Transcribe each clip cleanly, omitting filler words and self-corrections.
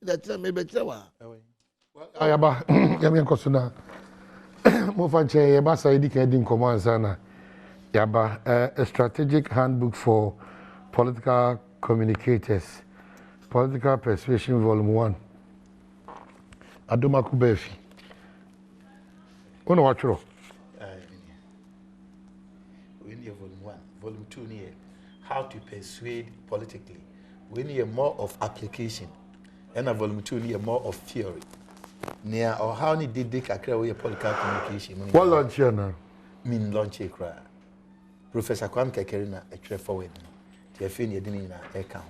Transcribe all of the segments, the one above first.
That's maybe chawa. Ayaba, yami nkosuna. Mo fanche yaba saidi ke din komo sana. Yaba a strategic handbook for political communicators. Political Persuasion Volume 1. Adom Befi. Ono wachro. We need Volume 1. Volume 2 near how to persuade politically. We need more of application. And a Volume 2 need more of theory. Near or how ni did they carry political communication. What launch here now? Mean launch a cry. Professor Kwame Kekerina a trip forward. The affair you didn't account.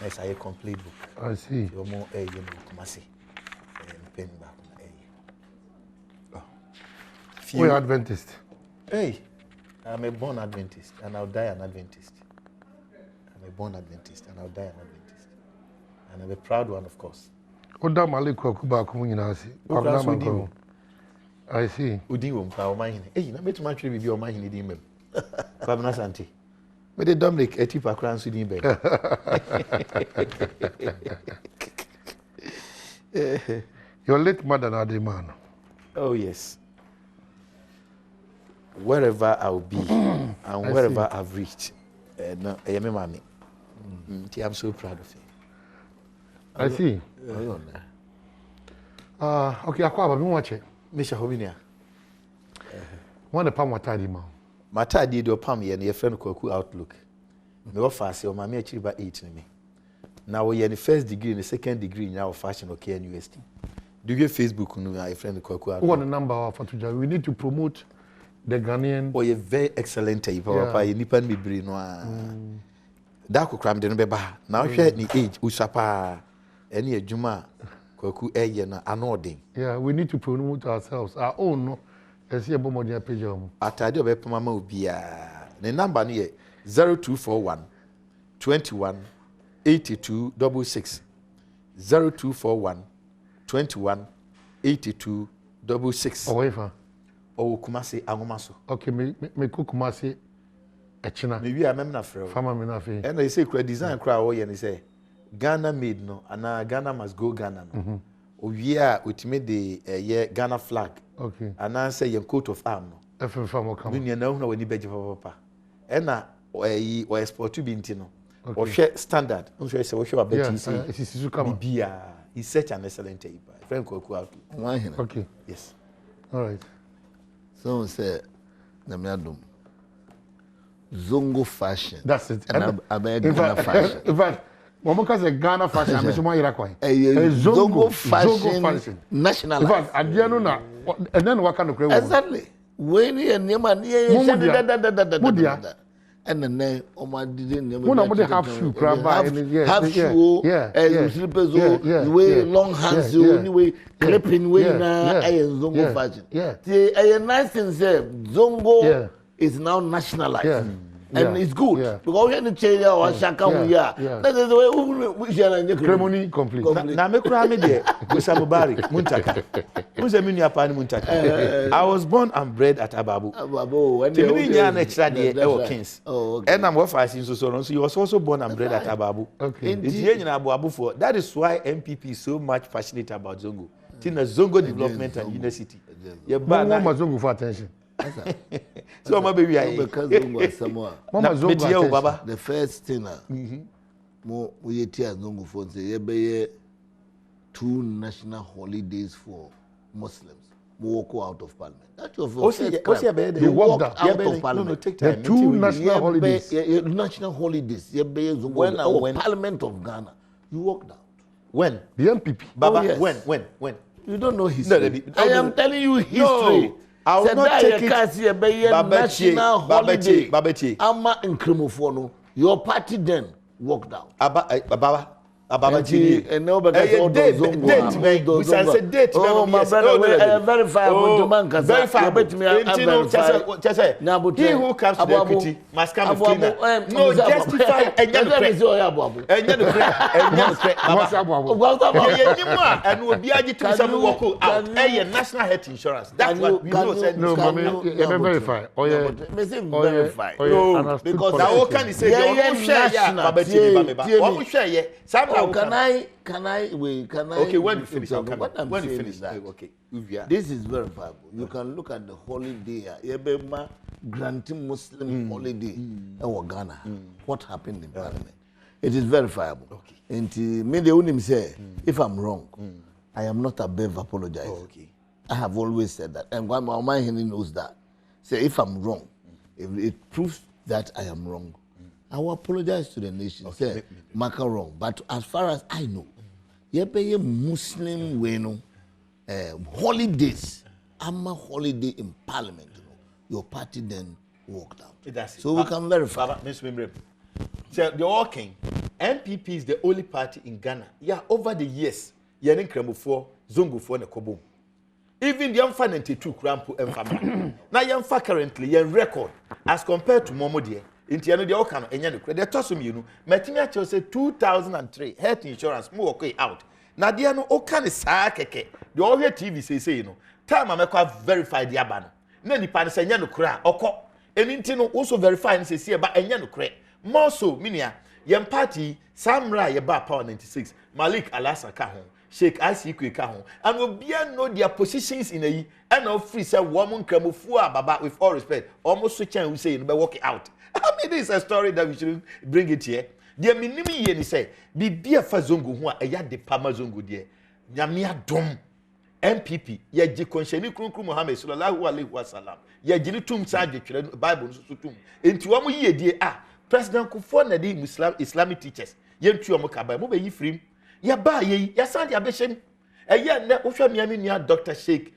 Yes, I complete book. I see. You're more a young Kumasi. Pen back. We're Adventist. Hey, I'm a born Adventist and I'll die an Adventist. I'm a born Adventist and I'll die an Adventist. And I'm a proud one, of course. Oda Maliko Kuba Kumunasi. I see. Udiwum, our mind. Hey, I met my tree with your mind in the email. Kwabena Santi. But the Dominic, a tip across with him. Your late mother, Adimano. Oh, yes. Wherever I'll be and wherever I've reached, no, I am a mommy. I'm so proud of you. I see. Okay, Aquaba, we watch it. Mr. Hovinia. One of the Pamatadi. Mata did your palm and your friend Koku outlook. No fast, your mammy achieved by 8 me. Now we are in the first degree and the second degree in our fashion or care university. Do you Facebook know my friend Koku? What the number of we need to promote the Ghanaian. Oh, you're very excellent. You nipan me brain. That could cram the number. Now she had the age, Usapa, any Juma, Koku Ayan, anoding. Yeah, we need to promote ourselves, our own. Let's see about my page. Atade obepa mama obi a the number near 0241 21 82 66 0241 21 82 66. Oh, ever. Oh, Kumasi Agomaso. Okay, me Kumasi Echina. Maybe I remember from Farmer Minafi. And they say design crowd and they say Ghana made no, and Ghana must go Ghana. No. We are ultimate the Ghana flag. Okay. And I say your coat of arm. FM farmer come. You know when you beg for papa. And now or export to be intino. Or share standard. I'm sure it's a bet you say. It's come. He's such an excellent tape. Frank Koku out. Okay. Yes. All right. Someone said, Namiadum. Zongo fashion. That's it. And I beg Ghana fashion. In fact, Momoka say Ghana fashion. I'm saying Irakoi. Zongo fashion. National. In fact, at the end, and then what kind of crazy? Exactly. When you and Yaman, and the name of my didn't have shoe, have shoe, slippers, way long hands, anyway, clipping way now, Zongo fashion. Yeah, a nice thing say Zongo is now nationalized. And it's good because we had to change our shaka. That is the way we shall ceremony complete. Now, me crame there. Musamubari Muntaka. Musamini apani Muntaka. I was born and bred at Ababu. Ababu. And I'm working so he was also born and bred at Ababu. Okay. That is why MPP is so much passionate about Zongo. Tina Zongo development and university. Yeah, but Zongo for attention. So my baby, because the first thing, we tear Zongo for say, 2 national holidays for Muslims. Walk out of Parliament. That's your first. They walked out of Parliament. The 2 national holidays. National holidays. When Parliament of Ghana, you walked out. When the MPP. Baba, when you don't know history. I am telling you history. No. I will not take it. National holiday. Babachi. Ama Nkremofono. Your party then walked out. Baba. Ababachi. And nobody date. We say date. Oh, my brother, verify. He who comes to the equity must come with cleaner. No, justify. And we'll be able to some walk out. National health insurance. That's what we know. No, verify. Verify. Because that all can say, Now, can I? Okay, when you finish, I'll come. When you finish that, okay. This is verifiable. You can look at the holiday. Yebema granting Muslim holiday in Ghana. What happened in Parliament? It is verifiable. Okay. And me the unim say, if I'm wrong, I am not above apologizing. Okay. I have always said that, and my mind knows that. Say if I'm wrong, if it proves that I am wrong, I will apologize to the nation. Okay. Say, Maka wrong. But as far as I know, you pay a Muslim way, holidays. I'm a holiday in Parliament. Your party then walked out. So we can verify. So the walking MPP is the only party in Ghana. Yeah, over the years, you're in Kremufo, Zongo for the Kobo. Even the Yamfa 92 Krampo and family. Now Yamfa currently, you're record as compared to Momo dear. Into the Okano and Yanuka. They toss me, you know. Matimia say 2003 health insurance move okay out. Now, dear no Okan is Sakeke. The all TV say, you know. Time I make verify the Abano. Then the pan say Yanukra, Oko. And Intino also verify and say about Yanukre. More so, Minia, Yam Party, Samra Yaba Power 96, Malik Alasa Kahon, Sheikh ICQ Kahon, and will be know their positions in a and of free say woman Kremufua Baba with all respect, almost switch and we say by walking out. I mean, this is a story that we should bring it here. Dear Minimi Yen say, be dear Fazungu who are a yard de Pamazungu dear, Yamia Dom. MPP, ye jikonsheni krunkru Muhammad sallallahu alaihi wasallam. Ye jini tum saje Bible so tum. Enti wo ye die President Kufuor na di Islamic teachers. Ye ntu omo ka ba mo be yi frim. Ye ba ye ya san dia be hye. Eye na wo hwa miami nia Dr. Sheikh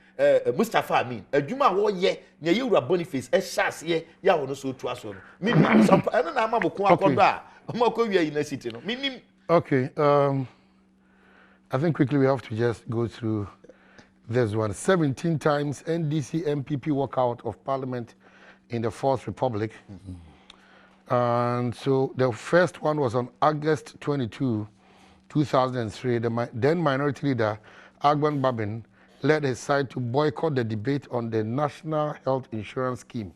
Mustafa Amin. Adwuma wo ye na ye wura Boniface shas ye ya wo no so tu aso no. Mi eno na ama boko akodo a omo ko wi university no. Minim. Okay, I think quickly we have to just go through this one. 17 times NDC MPP walk out of Parliament in the Fourth Republic. And so the first one was on August 22, 2003. The then minority leader, Agban Babin, led his side to boycott the debate on the National Health Insurance Scheme,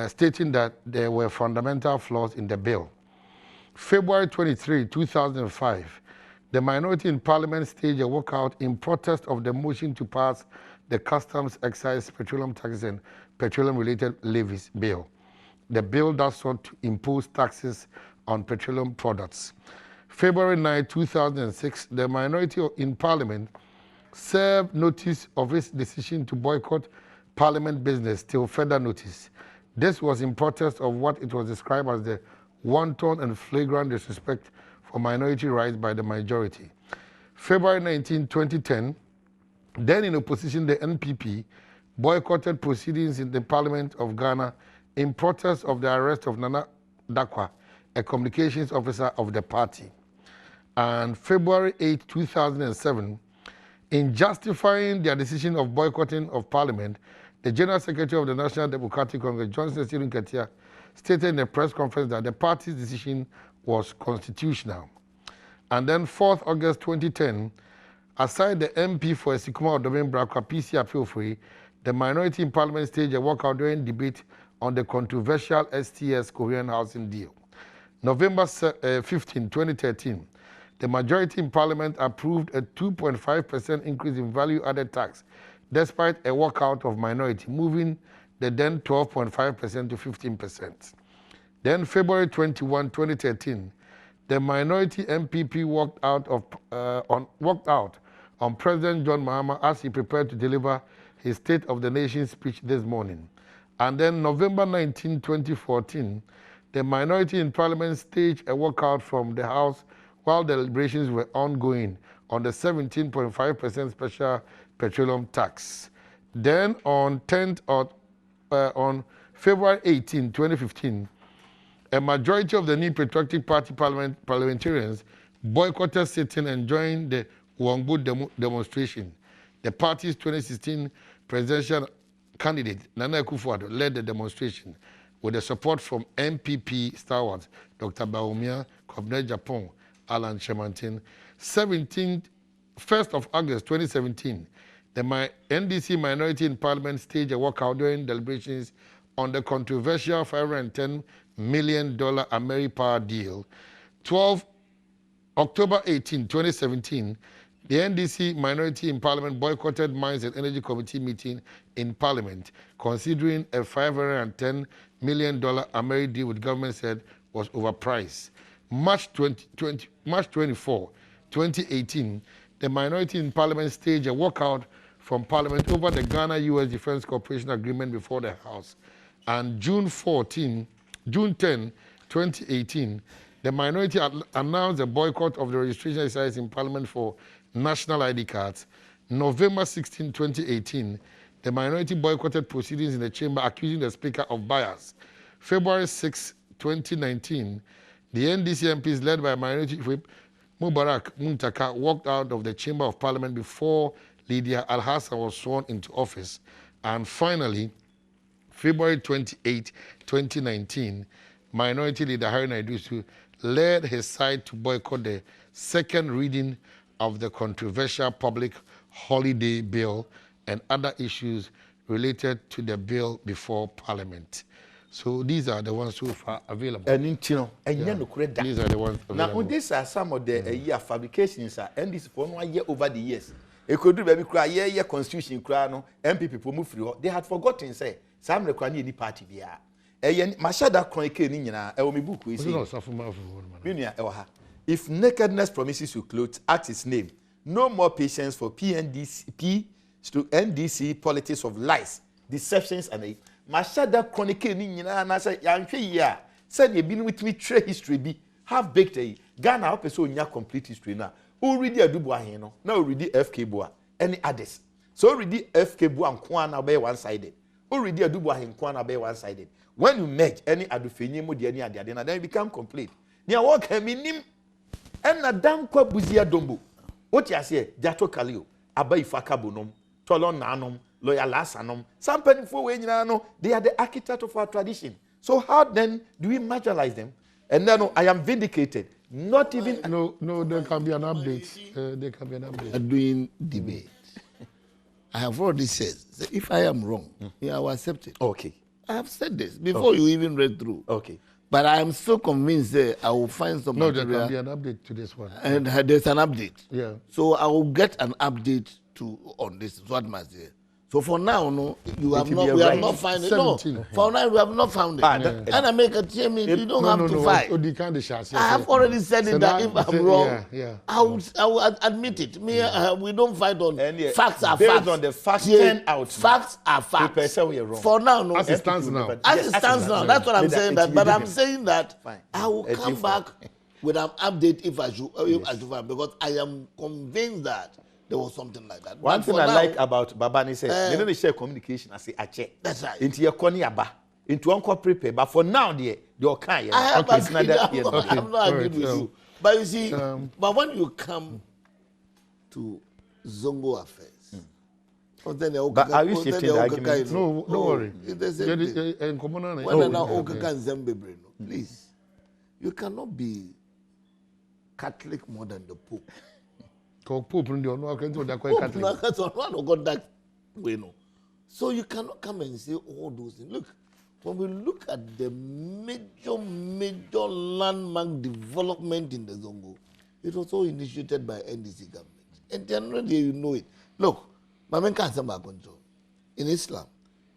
stating that there were fundamental flaws in the bill. February 23, 2005, the minority in Parliament staged a walkout in protest of the motion to pass the Customs, Excise, Petroleum Taxes and Petroleum-related Levies Bill. The bill that sought to impose taxes on petroleum products. February 9, 2006, the minority in Parliament served notice of its decision to boycott Parliament business till further notice. This was in protest of what it was described as the wanton and flagrant disrespect for minority rights by the majority. February 19, 2010, then in opposition, the NPP boycotted proceedings in the Parliament of Ghana in protest of the arrest of Nana Dakwa, a communications officer of the party. And February 8, 2007, in justifying their decision of boycotting of Parliament, the General Secretary of the National Democratic Congress, Johnson Stephen Ketia, stated in a press conference that the party's decision was constitutional. And then 4th August 2010, aside the MP for Esikuma Odomen Brakwa PC appeal free, the minority in Parliament staged a walkout during debate on the controversial STS Korean housing deal. November 15, 2013, the majority in Parliament approved a 2.5% increase in value-added tax, despite a walkout of minority, moving the then 12.5% to 15%. Then February 21, 2013, the minority MPP walked out on President John Mahama as he prepared to deliver his State of the Nation speech this morning. And then November 19, 2014, the minority in Parliament staged a walkout from the House while deliberations were ongoing on the 17.5% special petroleum tax. Then on February 18, 2015, a majority of the New Patriotic Party parliamentarians boycotted sitting and joined the Wangbo demonstration. The party's 2016 presidential candidate, Nana Akufo-Addo, led the demonstration with the support from MPP stalwarts, Dr. Baumia, Kobne Japan, Alan Shemantin. 1st of August 2017, the NDC minority in Parliament staged a walkout during deliberations on the controversial $510 million Ameri Power deal. 12 October 18, 2017, the NDC minority in Parliament boycotted Mines and Energy Committee meeting in Parliament, considering a $510 million Ameri deal with government said was overpriced. March 24, 2018, the minority in Parliament staged a walkout from Parliament over the Ghana-US Defense Cooperation Agreement before the House. And June 10, 2018, the minority announced a boycott of the registration exercise in Parliament for national ID cards. November 16, 2018, the minority boycotted proceedings in the chamber accusing the Speaker of bias. February 6, 2019, the NDC MPs led by minority whip Mubarak Muntaka walked out of the Chamber of Parliament before Lydia Al-Hassan was sworn into office. And finally, February 28, 2019, Minority Leader Harry Naidusu led his side to boycott the second reading of the controversial public holiday bill and other issues related to the bill before Parliament. So these are the ones so far available. And these are the ones available. Now, these are some of the year fabrications, and this for 1 year over the years. It could do baby cry, year constitution cry, no, MP people move through. They had forgotten, say, some require any party be Mashada chronic in Elmi book, we say, if nakedness promises you clothes at its name, no more patience for PNDC to NDC politics of lies, deceptions, and Mashada chronic in and I say, Yankee, said you've been with me, trade history be half baked a Ghana up so in your complete history now. Already a Dubois, now already FK Boa, any others. So already FK Boa and Kwana be one sided. Already a Dubois and Kwana be one sided. When you merge any Adufini Modiani and then you become complete. Near what can mean and a damn kwa buzia dombo. What you say, Jato Kalio, Abai Fakabunum, Tolon Nanum, Loyal Lasanum, some penny for when they are the architect of our tradition. So how then do we marginalize them? And then I am vindicated. Not even no, there can be an update. There can be an update. Doing debate. I have already said, if I am wrong, I will accept it. Okay. I have said this before you even read through. Okay. But I am so convinced that I will find some material. There can be an update to this one. And there's an update. Yeah. So I will get an update on this. What must say? So for now, no, we have not found it. No, for now we have not found it. And I make a change. You don't have to fight. I have already said it that if I'm wrong, I will admit it. We don't fight on facts are facts. Based on the facts turn out. Facts are facts. For now, no. As it stands now. As it stands now. That's what I'm saying. But I'm saying that I will come back with an update if I should find, because I am convinced that there was something like that. One thing I like about Babani says, they don't share communication. I say, I check. That's right. Into your corny aba, into uncle prepare. But for now, the okay. I have not agreed with you. But you see, but when you come to Zongo affairs, but are you shifting the argument? No, don't worry. Please, you cannot be Catholic more than the Pope. So you cannot come and say all those things. Look, when we look at the major landmark development in the Zongo, it was all initiated by NDC government. And generally, you know it. Look, in Islam,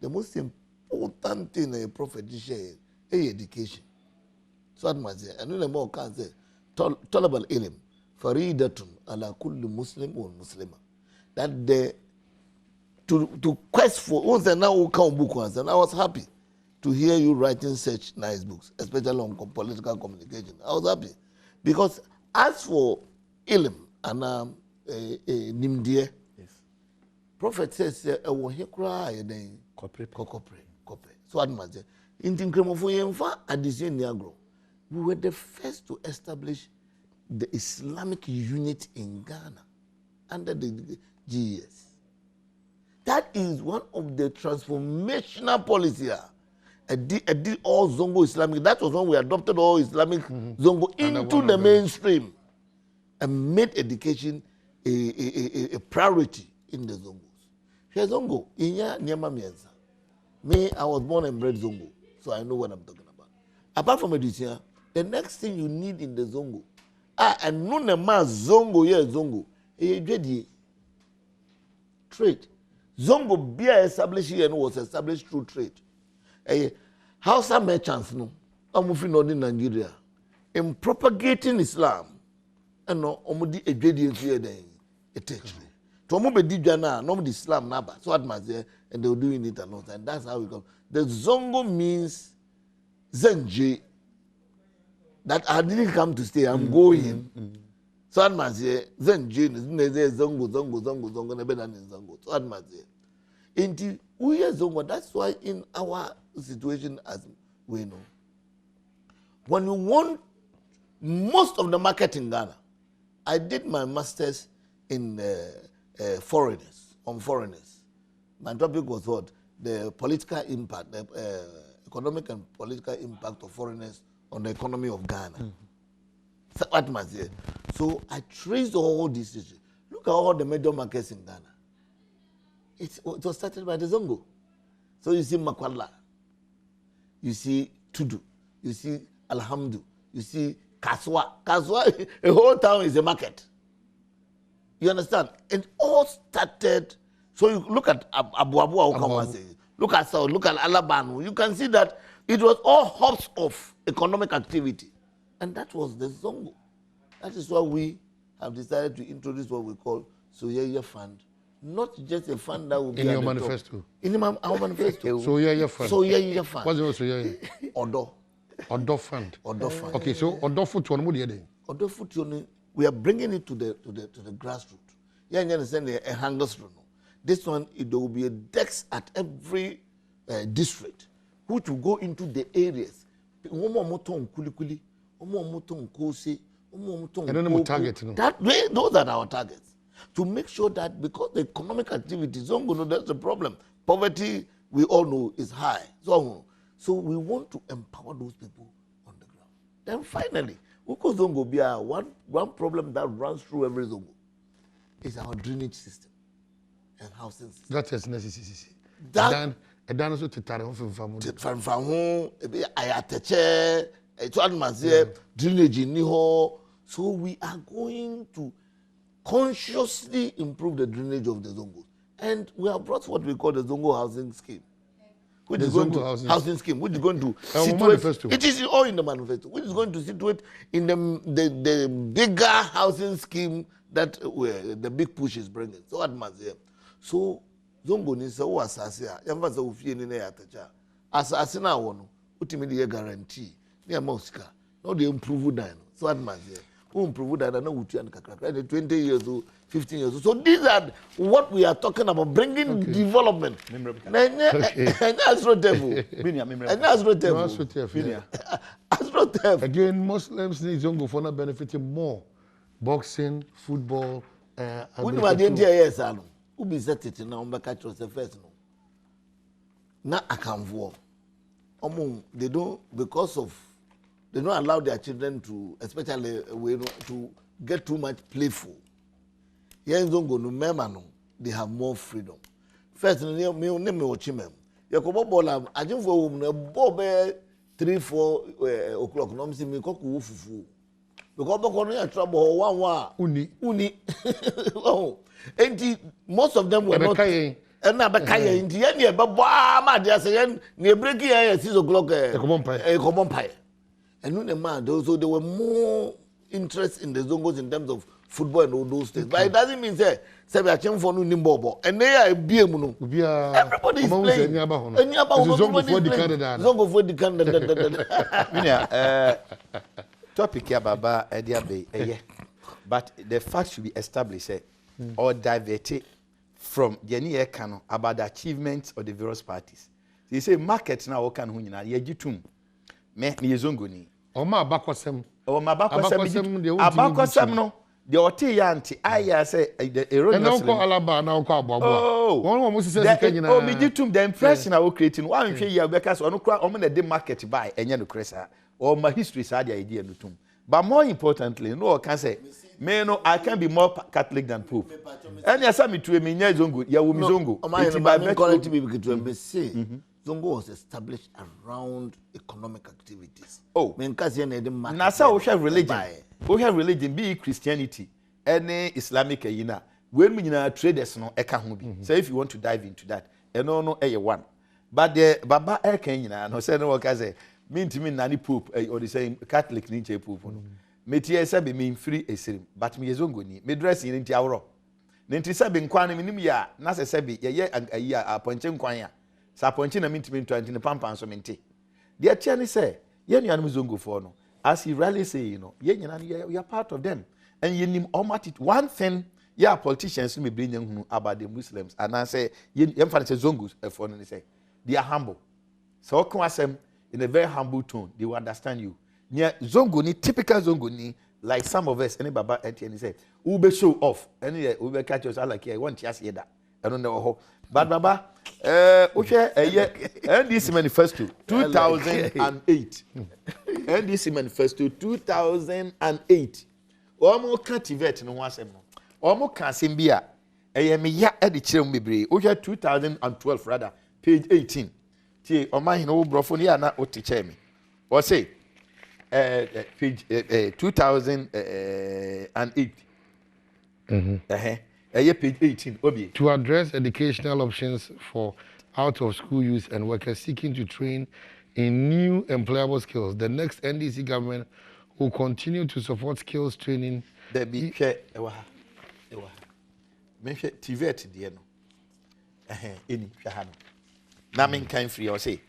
the most important thing a prophet is education. So I must say, and then the more can say, Talab al-ilm. Faridatun ala kulli Muslim or Muslima. That the to quest for once and now come book once, and I was happy to hear you writing such nice books, especially on political communication. I was happy because as for ilm and nimdie, Prophet says he cry then kopre. So I must say, in Tinkremofo addition Niagro, we were the first to establish the Islamic unit in Ghana under the GES. That is one of the transformational policies. Did all Zongo Islamic. That was when we adopted all Islamic Zongo into the mainstream and made education a priority in the Zongos. Here Zongo, Inya Nyama Mienza. Me, I was born and bred Zongo, so I know what I'm talking about. Apart from education, the next thing you need in the Zongo, and no na ma zongo ye zongo. Dwedi trade. Zongo bia established here and was established through trade. Hausa merchants no amufi no in Nigeria in propagating Islam and no omudi edwedi nso ye den etechre. To omo be di dwa na no the Islam naba. So what must there and they were doing it alone, and that's how we come. The zongo means zenje. That I didn't come to stay, I'm going. So what must say zenje zongo nebe na zongo. So what must say inti uye zongo. That's why in our situation as we know, when you want most of the market in Ghana, I did my masters in foreigners, on foreigners. My topic was what? The political impact, the economic and political impact of foreigners on the economy of Ghana. So what must say? So I traced all these issues. Look at all the major markets in Ghana. It was started by the Zongo. So you see Makwala, you see Tudu, you see Alhamdu, you see Kaswa. Kaswa, a whole town is a market. You understand? It all started. So you look at Abu look at South, look at Alabama. You can see that it was all hubs of economic activity. And that was the Zongo. That is why we have decided to introduce what we call Soyeye Fund. Not just a fund that will be in your manifesto. In our manifesto. Soyeye Fund. Soyeye Fund. What's your Soyeye? Odo Fund. Odo Fund. Okay, so Odo Foot one more day. Odo Foot, we are bringing it to the grassroots. Yeah, you understand a hangers room. This one, there will be a desk at every district, which will go into the areas. And then target. Those are our targets. To make sure that because the economic activity, Zongo, that's the problem. Poverty, we all know, is high. So we want to empower those people on the ground. Then finally, Zongo be one problem that runs through every Zongo is our drainage system and housing system. That is necessary. Then also to tell drainage in Niho. So we are going to consciously improve the drainage of the Zongo. And we have brought what we call the Zongo housing scheme. Which is going to housing scheme, which is going to situate. It is all in the manifesto. Which is going to situate in the bigger housing scheme that the big push is bringing. So what must say? So Zongo ni so asase a yamba za ofie ni na yatacha. Asase na wono, ultimately a guarantee. Ni amosika. No they improve that. So what must say? Who improve that na utu and kakra. 20 years old, 15 years old. So these are what we are talking about, bringing development. Again, Muslims need Zongo for not benefiting more. Boxing, football, when you are the yes, who be set it now, catch the first no. Now I can for they don't because of they don't allow their children to, especially to get too much playful. Here in Zongo, no member, they have more freedom. First, me watch him. You go ball. I think for bob 3-4 o'clock. No, me see me cook fufu. Because bako trouble one uni. Oh, and most of them were not. And now bakaya in the end, yeah, but ma dia say near breaking 6 o'clock. Come on pie. And when the man, so there were more interest in the Zongos in terms of football and all those things. But it doesn't mean say we are changing for new nimbobo. And they are everybody is playing. Zongo for the candidate. Topic here, Baba, but the fact should be established or diverted from the canon about the achievements of the various parties. They say markets now can hunina yejitum me Zongo ni. Oma abakosem. Oma abakosem no. The Oti Yanti, I say the erroneous. And now Alaba, now call Bob. Oh, one was says, oh, me jitum the impression I will create in 1 year because on the market buy and yet cressa or my history is the idea no tum. But more importantly, no, I can say, no, I can be more Catholic than Pope. And yes, I'm to a minya Zongo, ya wumi Zongo. Zongo was established around economic activities. Oh, Nasa we have religion. we have religion, be Christianity, any Islamic yina. When we traders no eka ho bi. So if you want to dive into that, no one. But the Baba Kenya no say no work as a mean to me nani poop or the same Catholic ninja poop no. Me tie say be mean free esirim, but me zongo ni. Me dress in nti awro. Nti say be nkwan me nim ya na say be ye a ponche nkwan ya. Sa ponche na minti me nti ne pampan so minti. The tia ni say ye nuanum zongo for no. As he rarely say, you know, you are part of them. And you name one thing, yeah, politicians may bring them about the Muslims. And I say, you emphasize Zongus, and say, they are humble. So, come in a very humble tone, they will understand you. Near Zonguni, typical Zonguni, like some of us, any Baba and say, Ube show off. And Ube catch us like, I want to hear that. I don't know how. But Baba, NDC manifesto 2008. NDC manifesto 2008. Omo cultivate no wasem no. Omo kan sembia. Me ya e de kire mbebre. 2012 rather, page 18. Tie oman no brofo ne ya na o teacher me. O say page 2008. Page 18 obi. To address educational options for out-of-school youth and workers seeking to train in new employable skills, the next NDC government will continue to support skills training. There be TVET dear no. Any shahano. Namin kind free or say.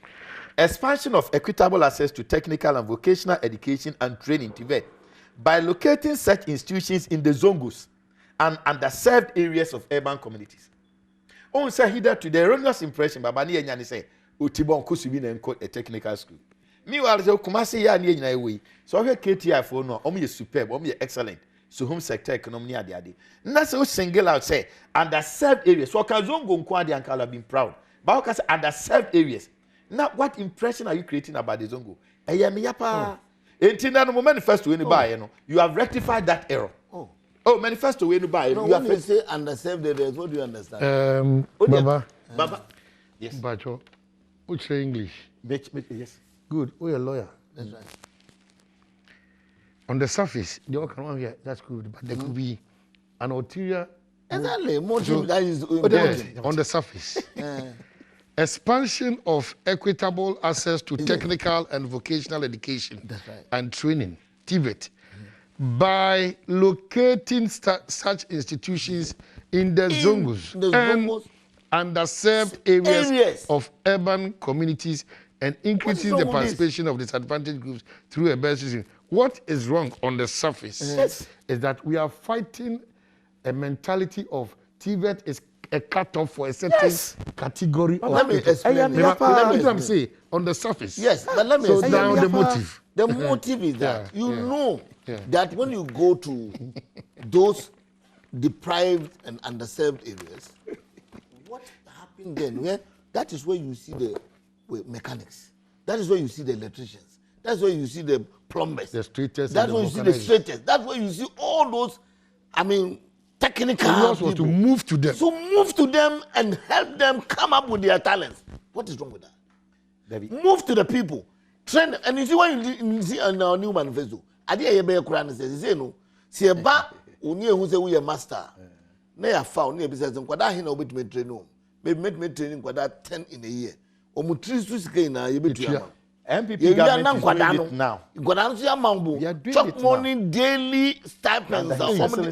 Expansion of equitable access to technical and vocational education and training TVET by locating such institutions in the zongus and underserved areas of urban communities. On say hither to the erroneous impression, Baba ni enyane say, Utibon kusubi na enko a technical school. Meanwhile, the Kumasi ya ni enyane we. So here KTI for no, omi superb, omi excellent. So home sector economy ade ade. Na say o single out say underserved areas. So Kazongo nkwadi ankala been proud. But because underserved areas. Now what impression are you creating about the Zongo? Eyemi yapa. Enti na no manifesto we ni buy, you know. You have rectified that error. Oh, manifesto when you buy. No, when you say underserved areas, what do you understand? Baba. Baba. Yes. Bacho. What's your English? Yes. Good. Oh, you're a lawyer. That's right. On the surface, they all come here. That's good, but there could be an ulterior. Exactly. Motive that is important. On the surface. Expansion of equitable access to technical and vocational education and training, TVET, by locating such institutions in the zongus and underserved areas of urban communities and increasing the participation of disadvantaged groups through a better system. What is wrong on the surface is that we are fighting a mentality of TVET is a cut-off for a certain category of let me explain. Let me say on the surface. Yes, but let me explain. So now the motive. The motive is that you know that when you go to those deprived and underserved areas, what happened then? Where that is where you see the mechanics. That is where you see the electricians. That's where you see the plumbers. The streeters. That's where you see the streeters. That's where you see all those. I mean, technical people. To move to them. So move to them and help them come up with their talents. What is wrong with that? David. Move to the people. Train, and you see what you see on our new manifesto. I did a bear Quran says, you know, see a ba, who say we are master. Nay, I found near business and Quada, he know bit me train. Maybe make me training Quada 10 in a year. Or Mutris to skin, you bet MPP government is doing it now. Chop money daily stipends.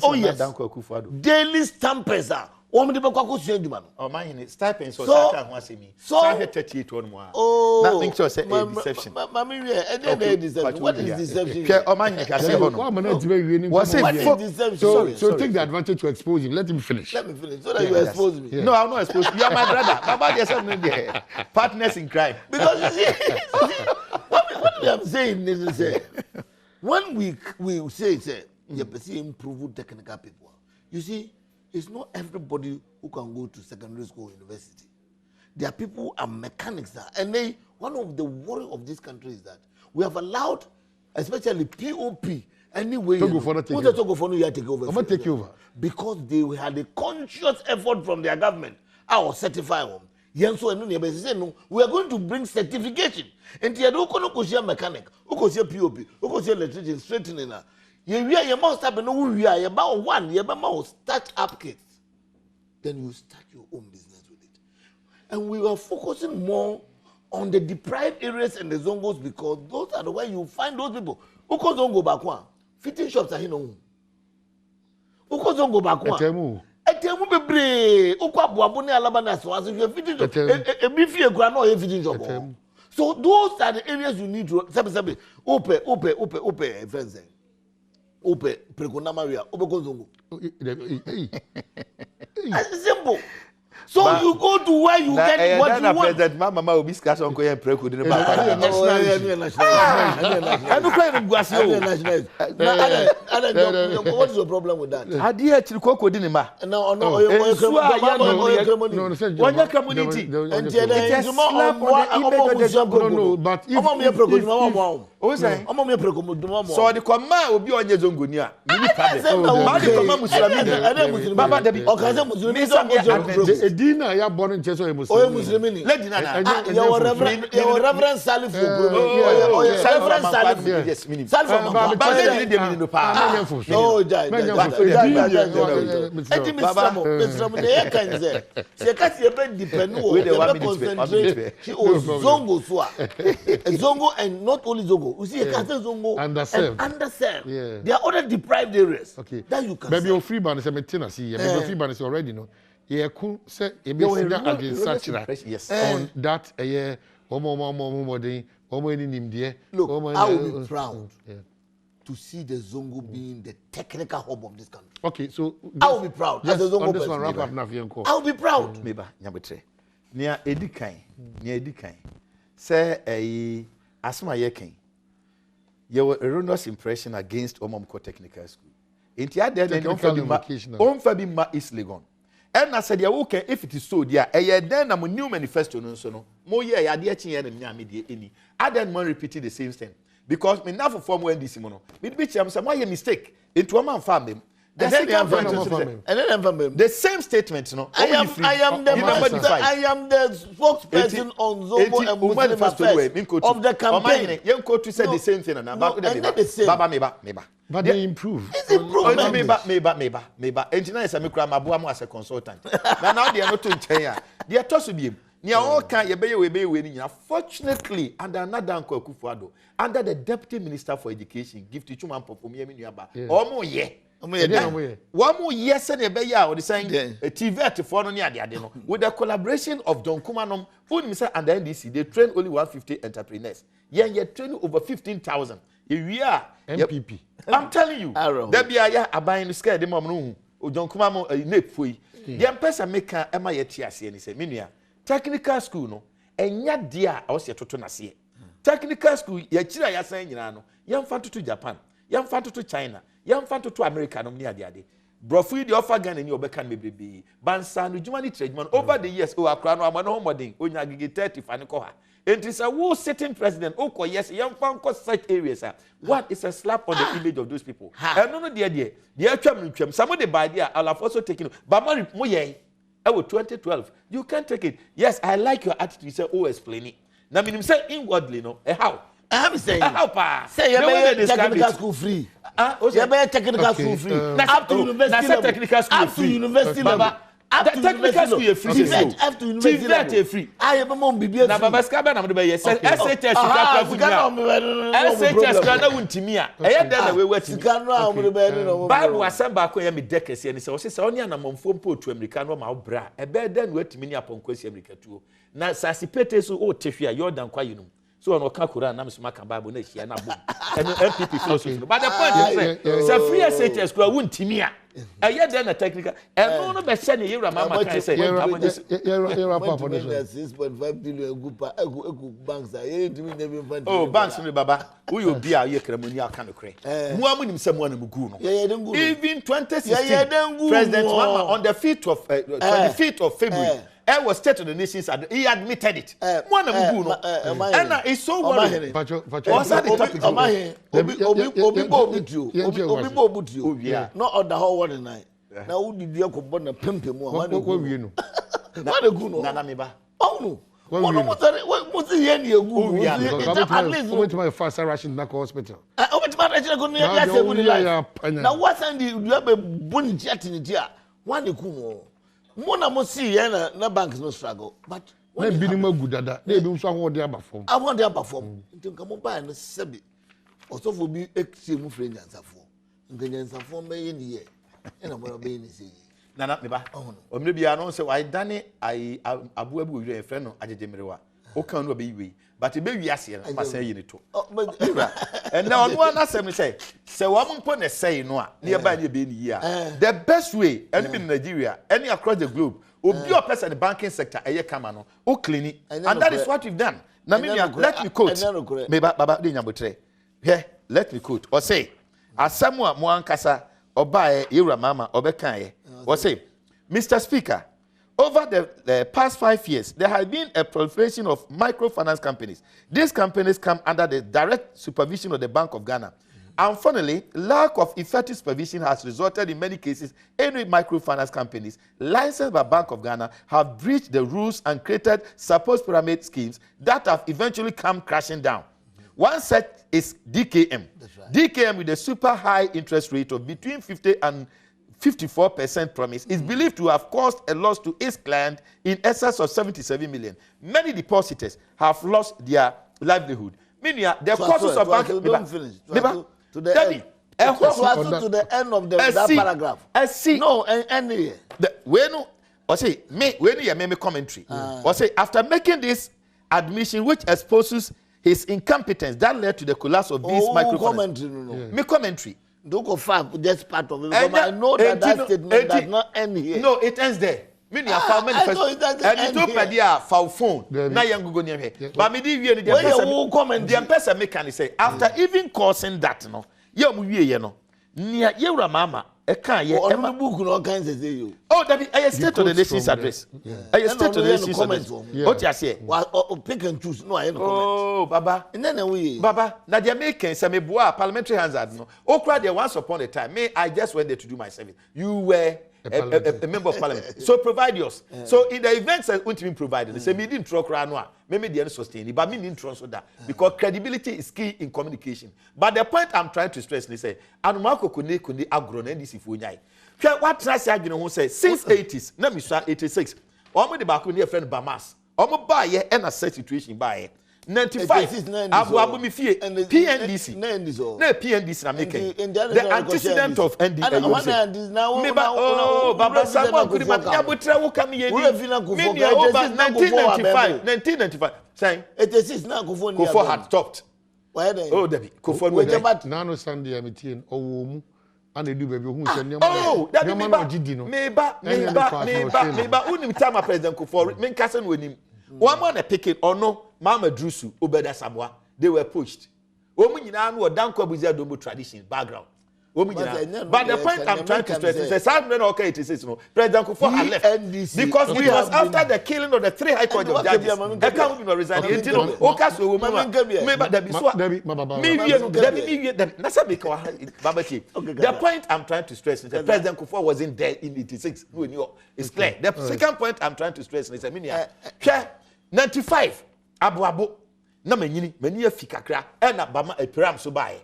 Oh yes, daily stipends. Oh man, stipends. So 38 one more. Oh, nothing to say deception. What is deception? So take the advantage to expose him. Let him finish. Let me finish. So that you expose me. No, I'm not exposed. You are my brother. Baba, yourself, partners in crime. Because you see, what I'm saying is say, when we say you improve technical people, you see, it's not everybody who can go to secondary school or university. There are people who are mechanics there. And one of the worry of this country is that we have allowed, especially POP, anyway, take over. Because they had a conscious effort from their government. I was certified them. We are going to bring certification. And you don't mechanic, who can see POP, who can see electrician, straightening. You must have no we are about one, you about start up kids. Then you start your own business with it. And we are focusing more on the deprived areas and the zongos because those are the way you find those people. Uko zongo bakwa, fitting shops are here. Uko zongo bakwa. Etemu bebre. Uko abuabuni alabana so as if you fitting shop. Ebifi ekura no e fitting shop. So those are the areas you need to sabi. Ope friends. Ope prekona Maria. Ope zongo. It's simple. So but, you go to where you get what you want. President Mahama will be discussing on Korean preku the back. What is your problem with that? Adi actually koko di ma. No, community. But so the command will be on your zongonia. Dina ya born in Cheso e Muslim. Let Dina your reverend Salif reverend Salif yes meaning. Salif oh Zongo and not only Zongo. You see a Zongo underserved. There are other deprived areas that you can maybe your free band is a maintenance here. Maybe your free band is already no. Yeah, cool. Say, against such yes. On that, look, I will be proud to see the Zongo being the technical hub of this country. Okay, so I will be proud. As a Zongo on this one, wrap up now. I will be proud. Meba, nyabetre. Nia edikan. Say asma yeken. You were erroneous impression against Omamko Technical School. Inti ade den onfabi ma is Legon. And I said, okay, if it is so, dear, then I'm a new manifesto, no, so no. More yeah, I did change and media any. I then want repeating the same thing because me now for form when this mono. With which I'm some way mistake into a man farm. The same statement, you know. I am the spokesperson on Zongo and Muslim affairs of the campaign. You go to say the same thing and about Meba. But they improve. It's improvement. Meba. Engineer is a micro as a consultant. Now they are not to China. They are tossed to be. Fortunately, under another uncle Kufuado, under the Deputy Minister for Education, give to Chuman Popomia Minyaba. Omo ye. One more yes and a beya or the saying a TV at the phone with the collaboration of Don Kumanom, who Mr. and the NDC, they train only 150 entrepreneurs. Yeah, you're training over 15,000. If we are MPP. I'm telling you, there be a buying the scare the mom room, or Don Kumamo a nip for you. The person make a MITS and he said, Minia, technical school, no, and yet dear, I was your Totonasi. Technical school, Yachira Yasan Yano, young fan to Japan, young fan to China. Young fan to America, no near the day. Brofu the offer gun in your becan baby. Bansan, Jumani tradesman over the years, oh, a crown or one home wedding, when you get 30 Fanicoha. It is a war sitting president. Oh, yes, young fan cause such areas. One is a slap on the image of those people. I don't know the idea. The actual somebody by there, I'll have also taken Bamari Moye. Oh, 2012. You can't take it. Yes, I like your attitude. You say, oh, explain it. Now, I mean, say inwardly, no, how? I'm saying, say you're technical school free. You're technical school free. Up to university level. Technical school up to university level. Technical school is free. Up to university level. Free. I am a mom BBS. Na baba skaba na mo de be yes. SHS ka funya. SHS ka na wuntimia. Eya da na we wati. Sika no a mo de be no. Bible asamba ko ya me dekese ni se o se oni anamomfo mpo otu America no ma obra. Ebe da na watimi ni aponkwasi America tuo. Na sasipete so o tehwe a Jordan kwa yinum. So on Kakura, I'm smacking Bible next year. And MPP philosophy. But the point is, it's a free SHS school, wouldn't Timia. A year then a technical. And no be sending you, Mamma can say, you're 6.5 billion good banks. Oh, banks, Baba, who will be our year ceremonial kind of crane. One with someone in Muguno. Even 2016, President Mahama on the 25th of February. I was state of the nations and he admitted it. One of them, and it's so worrying. What's that the topic? Yeah, not on the whole world tonight. Now, who did you come on a pimp? What a good Nana. Oh, no. What's the end? At least went to my first rush in Nako Hospital. Over But I go near life. Now what's Andy you have a bunny jet in the one you kumo. Mona Mosi na banks no struggle. But na binimo gudada na ebi nso ahwo de abafom ahwo de abafom ntinka mo ba na sebi osofo bi ekse mu frenya nsafo nkenya nsafo meye ni ye na mo be ni sei na me ba omre bia no se wai dane ai abu abu wi e friend no ajejemerewa o kan no be yiwe but be wi ase na ma say yi ni to and now no na sem say wo mpo na say no a na ba na be ni yi a the best way any in Nigeria any across the globe obi person the banking sector eye kama no o clean and that is what we've done na me let me quote me baba de nyabotre here let me quote or say asamu mo ankasa oba yewura mama obekan ye or say Mr. Speaker, over the past 5 years there has been a proliferation of microfinance companies. These companies come under the direct supervision of the Bank of Ghana. Unfortunately, lack of effective supervision has resulted in many cases any microfinance companies licensed by Bank of Ghana have breached the rules and created supposed pyramid schemes that have eventually come crashing down. One such is DKM. Right. DKM with a super high interest rate of between 50 and 54% promise is believed to have caused a loss to its client in excess of 77 million. Many depositors have lost their livelihood. Meaning, the causes of bank... Don't finish. To the end. To the end of that paragraph. No, any. When I say me commentary. I say after making this admission, which exposes his incompetence, that led to the collapse of these commentary. Me commentary. Don't go far. Just part of it. I know that statement does not end here. No, it ends there. Meaning, I found manifest. And you told me for phone. Now you go near here. But me di we the person make can say after even causing that no. You know. Near Yewura Mama, a can ye on the book no can say you. Oh, that I state to the nation's address. I state to the nation's address. What you say? Well, pick and choose. No, I no comment. Oh, Baba. And then we Baba, na the Americans say me boa parliamentary hazard no. Oh, cry there once upon a time. Me, I just went there to do my service. You were a member of parliament. So provide yours. So in the events that won't be provided, they say me didn't throw crano. Maybe they didn't sustain it, but me didn't trust that because credibility is key in communication. But the point I'm trying to stress is say, Anumako kundi agro na ndisi funyai. What trust you know say since 80s, na mi sa 86. Omo de baako ne friend Bamas. Omo ba ye na set situation ba ye. 95 abu mi fie PNDC na PNDC na make the antecedent of NDC oh baba Samuel Kurima ya botre wo kam ye ni me over 1995 saying 86 na Kofo had stopped oh Debbie Kofo na no Sunday meeting owo mu ana du baby hu se oh Debbie meba unim time president Kofo me nkase no anim one man a picket or no Mama Drusu Obeda Samoa they were pushed omu nyina no odanko abuzi adombo tradition background omu nyina but the point I'm trying to stress is that Samuel okay it is no President Kufo had left NDC, because it was after the killing of the 3 high court of judges they can't even resign it no okaso wo me but the point I'm trying to stress is that President Kufo wasn't there in 86 no it's clear the second point I'm trying to stress is that minia 95 abu na manyini afikakra na bama epiram so bae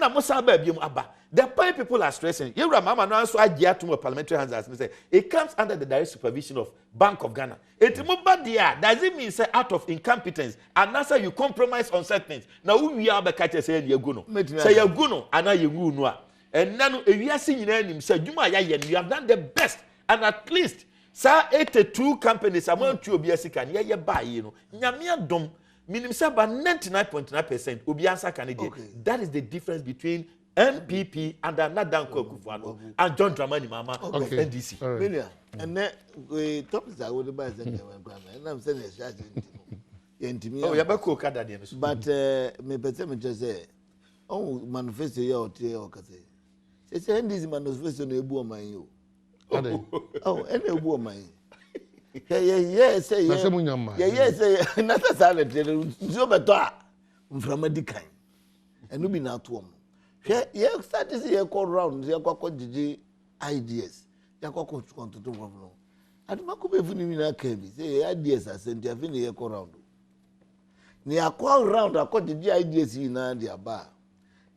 na musa ba biem aba the point people are stressing Yewura Mama no so agia to parliamentary hazards say it comes under the direct supervision of Bank of Ghana it move there does it mean say out of incompetence and answer you compromise on certain things now we are be catch say yagu no say yagu no ana yengu no a enna no ewiase nyina nim say dwuma ya ye you have done the best and at least Sir 82 companies amount to obi asika ne ye ba yi no nyame adom minim say ba 99.9% obi answer Canadian that is the difference between NPP and Nadanko Akufo-Addo and John Dramani Mahama of NDC Million and then we topics that would buy and I'm saying oh you be cook that but me person just say oh manifesto here or say say NDC manifesto no ebu o man you oh, any woman. Yeah, say not a salad. So better from a decline. And you be now to them. Yeah, start to see a call round. You got ideas. You got to do one. I don't know if you mean say ideas are sent. You have been call round. Near call round. I got the ideas in the bar.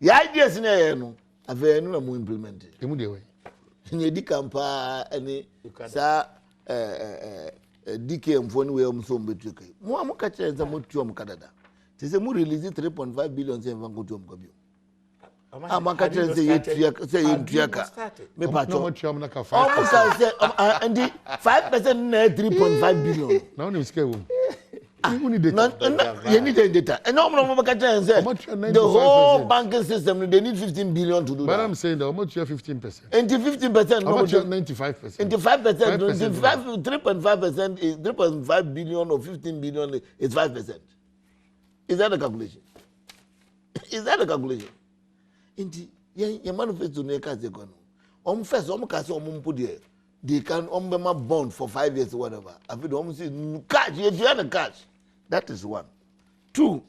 The ideas in here, no, a very no more implemented. Immediately. You di campa any sa DK and phone way so betuke. Mo catch as a motum Canada. Tis a more release 3.5 billion in Vancotum Cobio. I'm a catcher say Tiaka. Me patrol. Almost I said, and the 5% 3.5 billion. Now you scale. You need data. And no more catcher and say the whole banking system they need 15 billion to do that. But I'm saying how much you 15%. And the 15%, how much 95%. And the 5%, 3.5% is 3.5 billion or 15 billion is 5%. Is that a calculation? Is that a calculation? Inti ye manifesto no ka se kono first ka se put there they can my bond for 5 years or whatever afi do say cash you have cash. That is one. Two,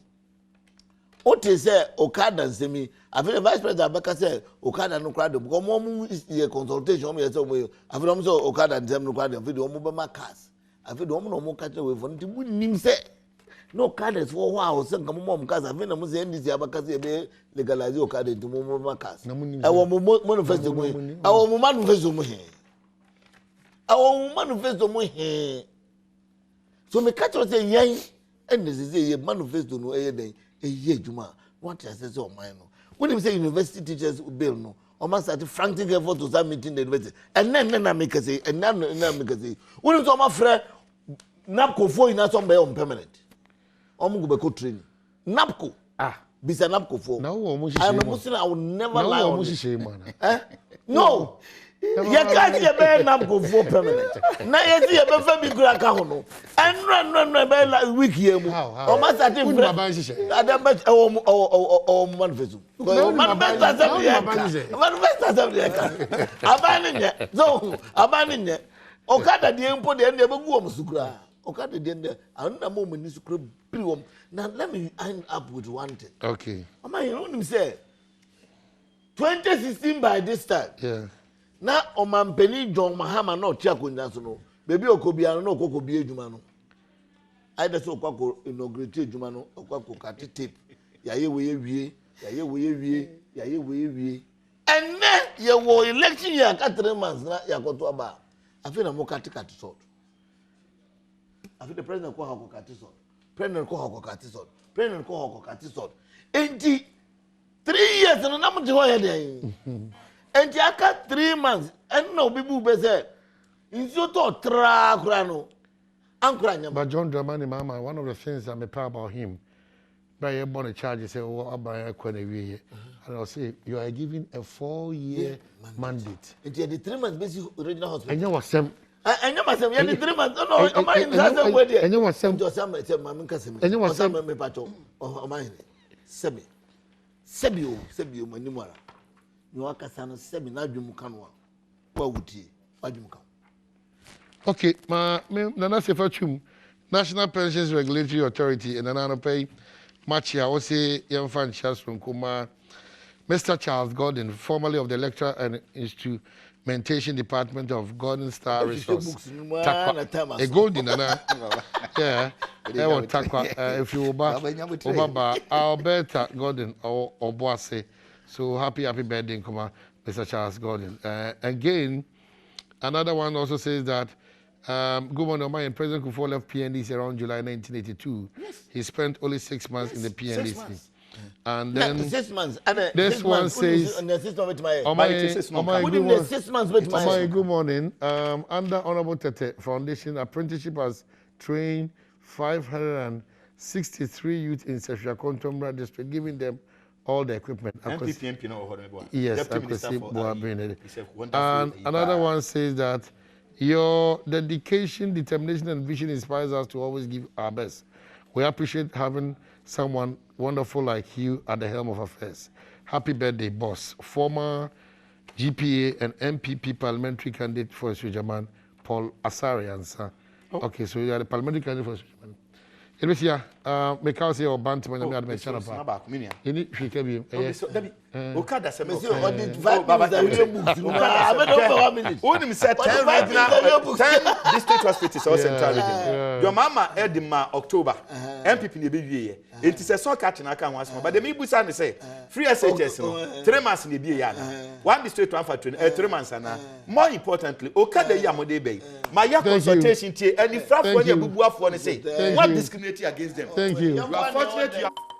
what is say Okada nsemi afi the vice president abeka say Okada no crowd because mom is the consultation me say afi do say Okada nsem no crowd afi do my cash afi do no catch away for nti nim say no cars for wow sen kam mom cars afi na mo say ndisi abaka say be legalize o card into mo cars e wo mo manifesto mo e wo mo manifesto mo he e wo mo manifesto mo he so me catch say yen and this say ye manifesto no e den e ye juma what I say so man no when him say university teachers bill no o man start frantic effort to start meeting the university and then na make say and na make say when him so ma frɛ napco for ina so be on permanent go be training. Napco. Bisa Napco for. I'm a Muslim, I will never lie on it. No. You can't see a bear Napco for permanent. Now you see a bear family Grakahono. And run by week here. Or must I think I don't bet or manifesto. Manifesto. Abandoning it. So, abandoning it. Okada the import the end of a woman sukra. Okada the end. I don't know moment is now let me end up with one thing. Okay. Mama, you know what I'm saying? 2016 by this time. Yeah. Now Oman Penny John Mahama no Chiako National. Baby Okobiano no Kokobi Jumano. I just so inaugurate Jumano or Kati tape. Yaye we. And then you were election year at 3 months now you got to about. I feel a more Kati sort. I feel the president call Kati sort. President call Katisot. President call Katisot. And 3 years and I'm not there. And you got 3 months. And no people be say, "Is you to tra krano?" But John Dramani Mama, one of the things I'm proud about him, by a bonnet charge, say, "Oh, I'm a and I'll say you are giving a 4-year mandate." And you had the 3 months basic original hospital. And you was some. I know myself. You 3 months. No, I'm not in that way. And you was some. Mamma Casim. And you was some. Me pato. Oh, mine. Sebio, manimara. You are Casano Sebi, not Jumukanwa. What would he? What you come? Okay, Nana Sefachum, National Pensions Regulatory Authority, and Nana Pay, Machia, Ose, Young Fan Charles from Kuma, Mr. Charles Gordon, formerly of the Lecturer and Instrumentation Department of Gordon Star Resource. A golden, yeah, if you over Alberta Gordon or Boise. So happy birthday, Mr. Charles Gordon. Again, another one also says that good morning, my President Kufuor left PNDC around July 1982. Yes. He spent only 6 months in the PNDC. And then 6 months. This one says, good morning. Under Honorable Tete Foundation, apprenticeship has trained 563 youth in Sefia Kontomra district, giving them all the equipment. Yes, and another one says that your dedication, determination, and vision inspires us to always give our best. We appreciate having someone wonderful like you at the helm of affairs. Happy birthday, boss. Former GPA and MPP parliamentary candidate for Sujaman, Paul Asarian, sir. Oh. Okay, so you are the parliamentary candidate for Sujaman. Elvis, make us say or Bantam and the channel. You need to Okada se me say on the 5 minutes that we books no I don't know 1 minute only say 10 regional 10 district hospitals or central region your mama edima October MPP ne be wie it is a so catch na kan once but the me busa ne say free SHS no 3 months ne be ya na one district one for 3 months na more importantly Okada yi amode be my consultation tie any frafo ne bubuafo ne say what discriminate against them thank you are fortunate you